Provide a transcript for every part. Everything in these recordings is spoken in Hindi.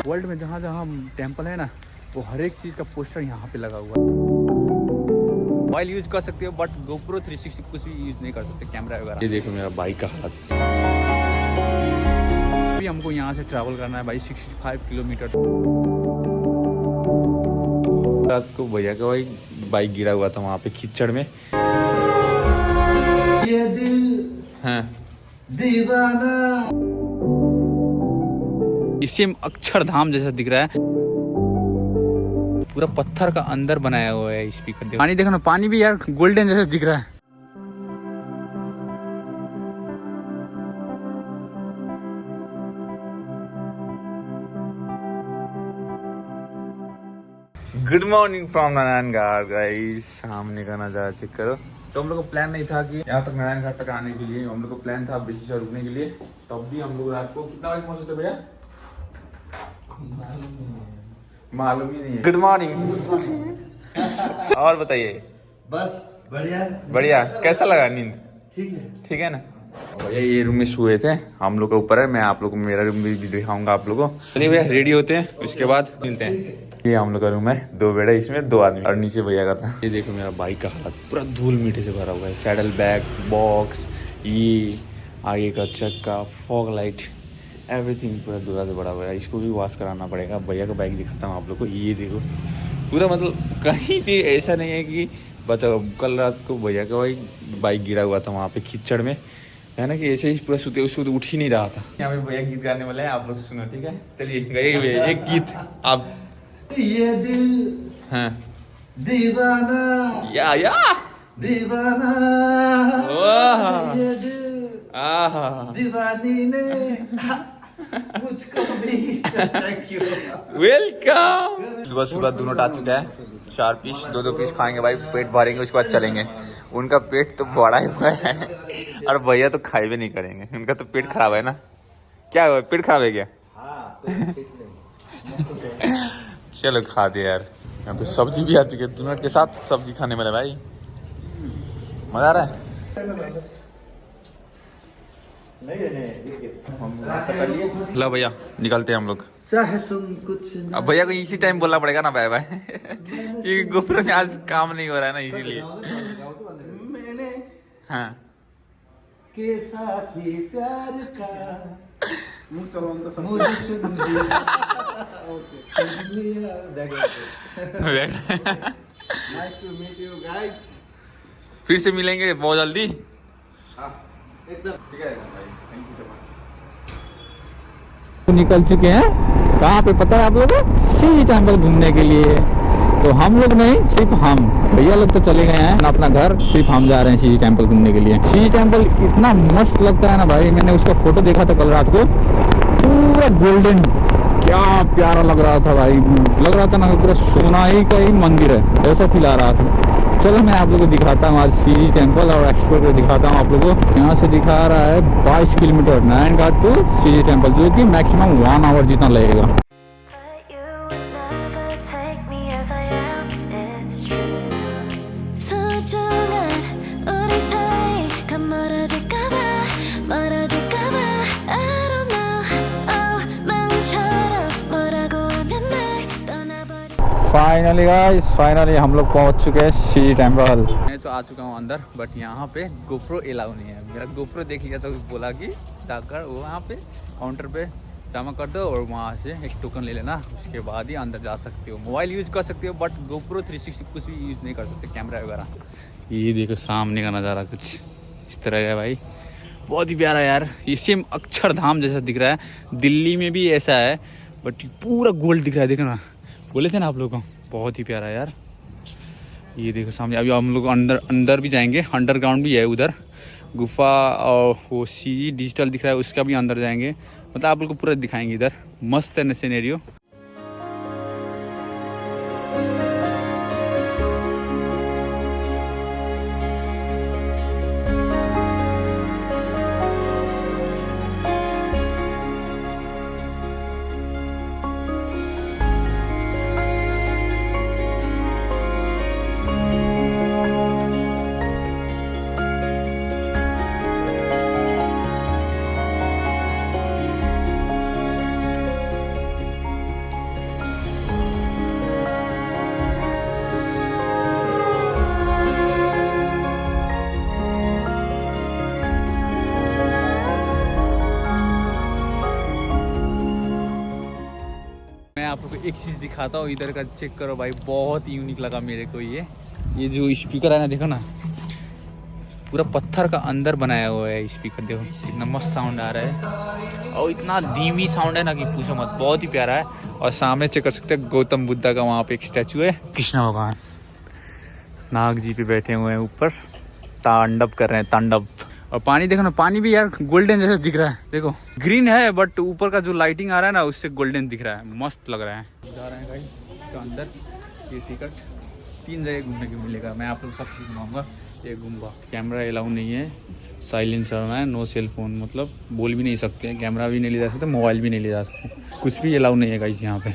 वर्ल्ड में जहाँ जहाँ टेम्पल है ना, वो हर एक चीज़ का पोस्टर यहाँ पे लगा हुआ है। मोबाइल यूज कर सकते हो बट GoPro 360 कुछ भी यूज नहीं कर सकते, कैमरा वगैरह। ये देखो मेरा बाइक का हालत। अभी हमको यहाँ से ट्रैवल करना है भाई 65 किलोमीटर। रात को भैया का भाई बाइक गिरा हुआ था वहाँ पे कीचड़ में। ये दिल हाँ दीवाना, इसे अक्षरधाम जैसा दिख रहा है, पूरा पत्थर का अंदर बनाया हुआ है स्पीकर। पानी देखो ना, पानी भी यार गोल्डन जैसा दिख रहा है। Good morning from Narayanghat guys. सामने का नजारा चेक करो। तो हम लोग को प्लान नहीं था कि यहाँ तक नारायणघाट तक आने के लिए, हम लोग को प्लान था बेसिस रुकने के लिए। तब भी हम लोग रात को कितना बजे पहुंचे थे भैया? मालूम ही नहीं है। Good morning. और बताइए। बस बढ़िया बढ़िया। कैसा लगा नींद? ठीक है ना भैया? ये रूम में सोए थे हम लोग का ऊपर है। मैं आप लोग को मेरा रूम भी दिखाऊंगा आप लोगों को। चलिए भैया रेडी होते हैं, उसके बाद मिलते हैं। ये हम लोग का रूम है, 2 बेड है इसमें, 2 आदमी और नीचे भैया का था। ये देखो मेरा बाइक का हालत पूरा धूल मिट्टी से भरा हुआ है। सैडल बैग, बॉक्स, ये आगे का चक्का, फॉग लाइट, एवरीथिंग पूरा धूला से भरा हुआ है। इसको भी वॉश कराना पड़ेगा। भैया का बाइक दिखाता हूँ आप लोग को। ये देखो पूरा, मतलब कहीं भी ऐसा नहीं है कि बचा। कल रात को भैया का बाइक गिरा हुआ था वहाँ पे कीचड़ में, है ना, कि ऐसे ही पूरा सुते, उसको तो उठ ही नहीं रहा था। यहाँ पे भैया गीत गाने वाले हैं, आप लोग सुनो ठीक है। चलिए गए हुए एक गीत आप। ये दिल हाँ दीवाना, या दीवाना, वाह। ये दिल आहा दीवानी ने मुझको भी। Thank you, welcome. सुबह सुबह दोनों आ चुका है। 4 पीस, 2 पीस खाएंगे भाई, पेट भरेंगे, उसके बाद चलेंगे। उनका पेट तो बड़ा ही हुआ है और भैया तो खाए भी नहीं करेंगे। उनका तो पेट खराब है ना। क्या हुआ, पेट खराब है क्या? चलो खा दे यार। यहाँ पे सब्जी भी आ चुकी है, दोनों के साथ सब्जी खाने वाले भाई। मजा आ रहा है। लो भैया निकलते हैं हम लोग। चाहे तुम कुछ अब भैया को इसी टाइम बोलना पड़ेगा ना बाय बाय। ये GoPro में आज काम नहीं हो रहा है ना, इसीलिए। मैंने हाँ के साथ ही प्यार का मुझे सुन लिया। Nice to meet you guys. फिर से मिलेंगे बहुत जल्दी। एकदम ठीक है भाई, थैंक यू तो निकल चुके हैं कहाँ पे पता है आप लोगों को? सी टेम्पल घूमने के लिए। तो हम लोग नहीं, सिर्फ हम, भैया लोग तो चले गए हैं अपना घर, सिर्फ हम जा रहे हैं सी टेम्पल घूमने के लिए। सी टेम्पल इतना मस्त लगता है ना भाई, मैंने उसका फोटो देखा था कल रात को, पूरा गोल्डन, क्या प्यारा लग रहा था भाई। लग रहा था ना पूरा सोना ही का ही मंदिर है, ऐसा फील आ रहा था। चलो मैं आप लोगों को दिखाता हूँ आज सी टेम्पल और एक्सप्लोर को दिखाता हूँ आप लोगों को। यहाँ से दिखा रहा है 22 kilometre Narayanghat to see temple, जो कि मैक्सिमम 1 आवर जितना लगेगा। फाइनली गाइस, फाइनली हम लोग पहुंच चुके हैं सी टेम्पल। मैं तो आ चुका हूं अंदर, बट यहाँ पे GoPro अलाउ नहीं है। मेरा GoPro देख लिया तो बोला कि जाकर वहाँ पे काउंटर पे जमा कर दो और वहाँ से एक टोकन ले लेना, उसके बाद ही अंदर जा सकते हो। मोबाइल यूज कर सकते हो बट GoPro 360 कुछ भी यूज नहीं कर सकते, कैमरा वगैरह। ये देखो सामने का नज़ारा कुछ इस तरह है भाई, बहुत ही प्यारा यार। ये सेम अक्षरधाम जैसा दिख रहा है। दिल्ली में भी ऐसा है बट पूरा गोल्ड दिख रहा है, देखो ना, बोले थे ना आप लोगों को, बहुत ही प्यारा यार। ये देखो सामने। अभी हम लोग अंदर भी जाएंगे, अंडरग्राउंड भी है उधर गुफा, और वो CG डिजिटल दिख रहा है उसका भी अंदर जाएंगे। मतलब आप लोग को पूरा दिखाएंगे इधर। मस्त है ना सिनेरियो। तो एक चीज़ दिखाता हूँ, इधर का चेक करो भाई, बहुत यूनिक लगा मेरे को ये जो स्पीकर है ना, देखो ना, पूरा पत्थर का अंदर बनाया हुआ है स्पीकर। देखो कितना मस्त साउंड आ रहा है और इतना धीमी साउंड है ना कि पूछो मत, बहुत ही प्यारा है। और सामने चेक कर सकते हैं गौतम बुद्धा का वहाँ पे एक स्टैचू है, कृष्ण भगवान नाग जी पे बैठे हुए हैं ऊपर, तांडव कर रहे हैं, तांडव। और पानी देखो ना, पानी भी यार गोल्डन जैसा दिख रहा है, देखो ग्रीन है बट ऊपर का जो लाइटिंग आ रहा है ना उससे गोल्डन दिख रहा है, मस्त लग रहा है। जा रहे हैं भाई तो अंदर। ये टिकट 3 जगह घूमने को मिलेगा, मैं आप लोग सब चीज़ घुमाऊँगा, ये घूमगा। कैमरा अलाउ नहीं है, साइलेंसर है, नो सेल फोन, मतलब बोल भी नहीं सकते हैं, कैमरा भी नहीं ले जा सकते, मोबाइल भी नहीं ले जा सकते, कुछ भी अलाउ नहीं है गाइस यहाँ पे।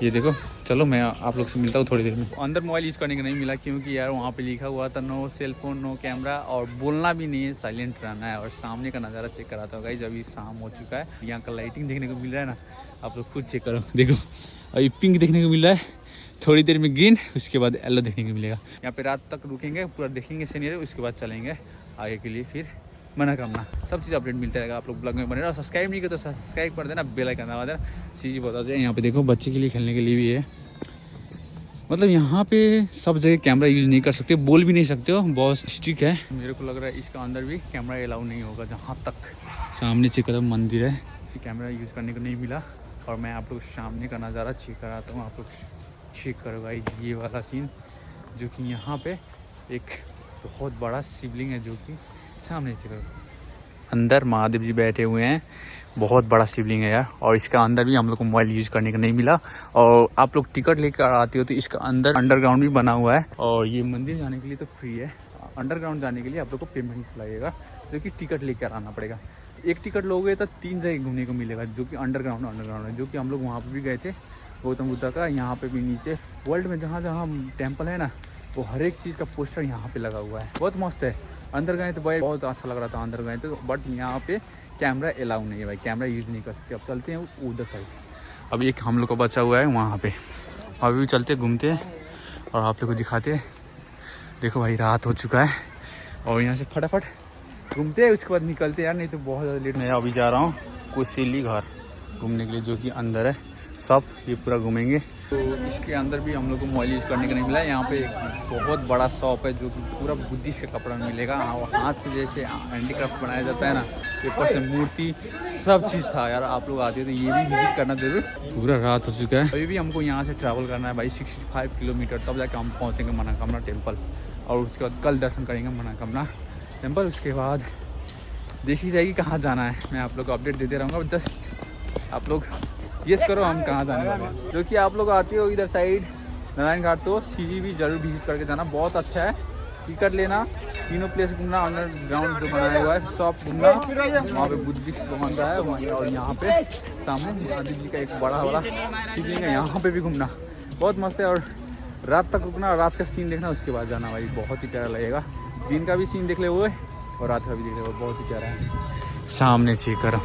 ये देखो, चलो मैं आप लोग से मिलता हूँ थोड़ी देर में। अंदर मोबाइल यूज़ करने का नहीं मिला क्योंकि यार वहाँ पे लिखा हुआ था no cell phone, no camera, और बोलना भी नहीं है, साइलेंट रहना है। और सामने का नज़ारा चेक कराता हूँ गाइस, अभी शाम हो चुका है, यहाँ का लाइटिंग देखने को मिल रहा है ना, आप लोग खुद चेक करो। देखो अभी पिंक देखने को मिल रहा है, थोड़ी देर में ग्रीन, उसके बाद येलो देखने को मिलेगा। यहाँ पे रात तक रुकेंगे, पूरा देखेंगे सीनरी, उसके बाद चलेंगे आगे के लिए फिर मनोकामना। सब चीज़ अपडेट मिलता रहेगा, आप लोग ब्लॉग में बने रहो। सब्सक्राइब नहीं किया तो सब्सक्राइब कर देना, बेल आइकन दबा देना, चीज़ बता दें। यहाँ पे देखो बच्चे के लिए खेलने के लिए भी है, मतलब यहाँ पे सब जगह कैमरा यूज़ नहीं कर सकते, बोल भी नहीं सकते हो, बहुत स्ट्रिक्ट है। मेरे को लग रहा है इसका अंदर भी कैमरा अलाउ नहीं होगा, जहाँ तक सामने चेक करो मंदिर है, कैमरा यूज़ करने को नहीं मिला। और मैं आप लोग सामने का नज़ारा चेक कराता हूँ, आप लोग चेक करो भाई ये वाला सीन, जो कि यहाँ पे एक बहुत बड़ा शिवलिंग है, जो कि सामने चेक करो, अंदर महादेव जी बैठे हुए हैं, बहुत बड़ा शिवलिंग है यार। और इसका अंदर भी हम लोग को मोबाइल यूज़ करने का नहीं मिला। और आप लोग टिकट लेकर आते हो तो इसका अंदर अंडरग्राउंड भी बना हुआ है, और ये मंदिर जाने के लिए तो फ्री है, अंडरग्राउंड जाने के लिए आप लोग को पेमेंट लगेगा, जो कि टिकट लेकर आना पड़ेगा। एक टिकट लोगे तो 3 जगह घूमने को मिलेगा, जो कि अंडरग्राउंड है, जो कि हम लोग वहाँ पर भी गए थे, गौतम बुद्धा का। यहाँ पे भी नीचे वर्ल्ड में जहाँ जहाँ टेम्पल है ना, वो हर एक चीज़ का पोस्टर यहाँ पे लगा हुआ है, बहुत मस्त है। अंदर गए तो भाई बहुत अच्छा लग रहा था, अंदर गए तो, बट यहाँ पे कैमरा अलाउ नहीं है भाई, कैमरा यूज़ नहीं कर सकते। अब चलते हैं उधर साइड, अभी एक हम लोग का बचा हुआ है वहाँ पे, अभी भी चलते घूमते और आप लोग को दिखाते। देखो भाई रात हो चुका है और यहाँ से फटाफट घूमते हैं, उसके बाद निकलते यार, नहीं तो बहुत ज़्यादा लेट। मैं अभी जा रहा हूँ कुशीली घर घूमने के लिए, जो कि अंदर है, सब ये पूरा घूमेंगे। तो इसके अंदर भी हम लोग को मोबाइल यूज़ करने का नहीं मिला। यहाँ पे बहुत बड़ा शॉप है, जो कि पूरा बुद्धिस्ट का कपड़ा मिलेगा, हाथ से जैसे हैंडीक्राफ्ट बनाया जाता है ना, पेपर से मूर्ति, सब चीज़ था यार। आप लोग आते हो तो ये भी विजिट करना जरूर। पूरा रात हो चुका है, अभी भी हमको यहाँ से ट्रैवल करना है भाई 65 किलोमीटर, तब जाकर हम पहुँचेंगे मनोकामना टेम्पल। और उसके बाद कल दर्शन करेंगे मनोकामना टेम्पल, उसके बाद देखी जाएगी कहाँ जाना है। मैं आप लोग को अपडेट देते रहूँगा, जस्ट आप लोग यस करो हम कहाँ जाने वाले हैं। जो कि आप लोग आते हो इधर साइड नारायण घाट, तो सीढ़ी भी जरूर विजिट करके जाना, बहुत अच्छा है। टिकट लेना, तीनों प्लेस घूमना, अंडरग्राउंड जो बनाया हुआ है सब घूमना, वहाँ पे बुद्धिस्ट भगवान का है, और यहाँ पे सामने महादेव जी का एक बड़ा वाला शिवलिंग है, यहाँ पे भी घूमना, बहुत मस्त है। और रात तक रुकना, रात का सीन देखना, उसके बाद जाना भाई, बहुत ही प्यारा लगेगा। दिन का भी सीन देख ले हुए और रात का भी देख ले, बहुत ही प्यारा है। सामने चेक करो,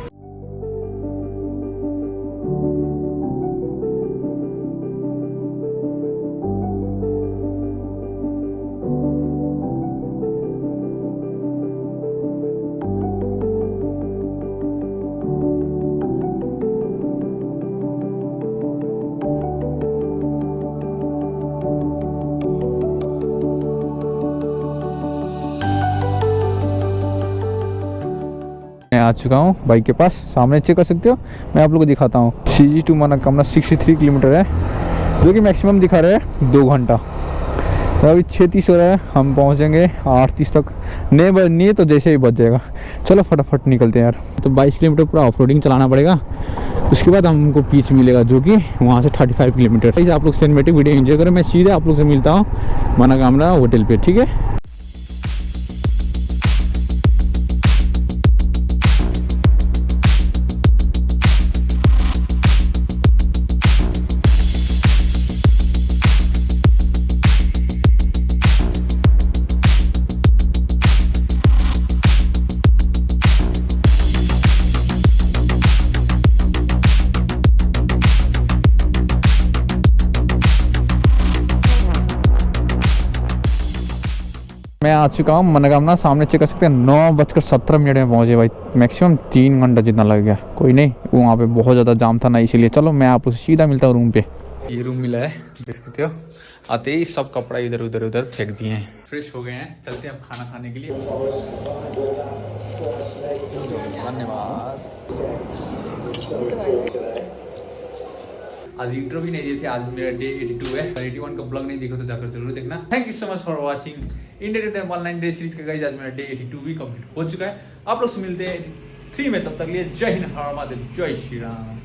मैं आ चुका हूँ बाइक के पास, सामने चेक कर सकते हो। मैं आप लोगों को दिखाता हूँ, CG to मनोकामना 63 किलोमीटर है, जो कि मैक्सिमम दिखा रहा है 2 घंटा। तो अभी 6:30 हो रहा है, हम पहुँचेंगे 8:30 तक, नहीं तो जैसे ही बच जाएगा। चलो फटाफट निकलते हैं यार। तो 22 किलोमीटर पूरा ऑफ रोडिंग चलाना पड़ेगा, उसके बाद हमको पिच मिलेगा, जो कि वहाँ से 35 किलोमीटर। आप लोग सिनेमैटिक वीडियो एंजॉय करें, मैं सीधे आप लोग से मिलता हूँ मनोकामना होटल पे, ठीक है। मैं आ चुका हूँ मनोकामना, सामने चेक कर सकते हैं 9:17 में पहुंचे भाई, मैक्सिमम 3 घंटा जितना लग गया। कोई नहीं, वहाँ पे बहुत ज़्यादा जाम था ना, इसीलिए। चलो मैं आपको सीधा मिलता हूँ रूम पे। ये रूम मिला है, देख सकते हो। आते ही सब कपड़ा इधर उधर उधर फेंक दिए हैं। फ्रेश हो गए हैं, चलते हैं अब खाना खाने के लिए। धन्यवाद। आज इंट्रो भी नहीं दिए थे, आज मेरा डे 82 है। 81 का ब्लॉग नहीं देखो तो जाकर जरूर देखना। Thank you so much for watching Indian temple 9 day series का गाइस। आज मेरा डे 82 भी कंप्लीट हो चुका है। आप लोग से मिलते हैं 3 में, तब तक लिए जय हिंद, हर महादेव, जय श्री राम।